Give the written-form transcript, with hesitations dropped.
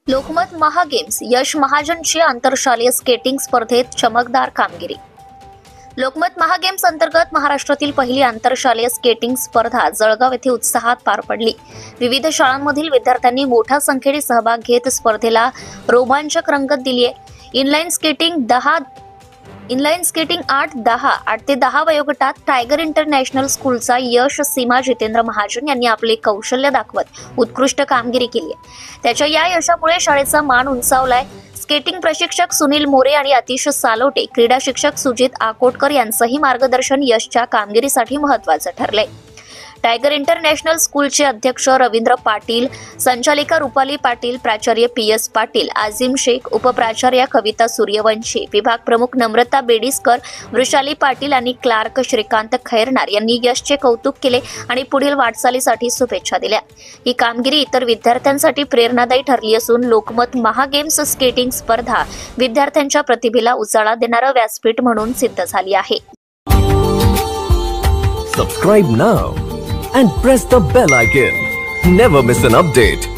लोकमत महागेम्स यश महाजनची आंतरशालेय स्केटिंग स्पर्धेत चमकदार कामगिरी। लोकमत महागेम्स अंतर्गत महाराष्ट्रातील पहिली आंतरशालेय स्केटिंग स्पर्धा जळगाव येथे उत्साहात पार पडली। विविध शाळांमधील विद्यार्थ्यांनी मोठ्या संख्येने सहभाग घेत स्पर्धेला रोमांचक रंगत दिली आहे। इनलाइन स्केटिंग 8 ते 10 वयोगटात टायगर इंटरनॅशनल स्कूलचा यश सीमा जितेंद्र महाजन यांनी आपले कौशल्य दाखवत उत्कृष्ट कामगिरी केली आहे। त्याच्या या यशामुळे शाळेचा मान उंचावलाय। स्केटिंग प्रशिक्षक सुनील मोरे आणि आतिश सालोटे, क्रीडा शिक्षक सुजित आकोटकर यांचंही मार्गदर्शन यशच्या कामगिरीसाठी महत्त्वाचं ठरलंय। टायगर इंटरनॅशनल स्कूलचे अध्यक्ष रवींद्र पाटील, संचालिका रुपाली पाटील, प्राचार्य PS पाटील, आझिम शेख, उपप्राचार्य कविता सूर्यवंशी, विभाग प्रमुख नम्रता बेडिस्कर, वृषाली पाटील आणि क्लार्क श्रीकांत खैरनार यांनी यशचे कौतुक केले आणि पुढील वाटचालीसाठी शुभेच्छा दिल्या। ही कामगिरी इतर विद्यार्थ्यांसाठी प्रेरणादायी ठरली असून लोकमत महागेम्स स्केटिंग स्पर्धा विद्यार्थ्यांच्या प्रतिभेला उजाळा देणारं व्यासपीठ म्हणून सिद्ध झाली आहे। Subscribe now and press the bell icon. Never miss an update.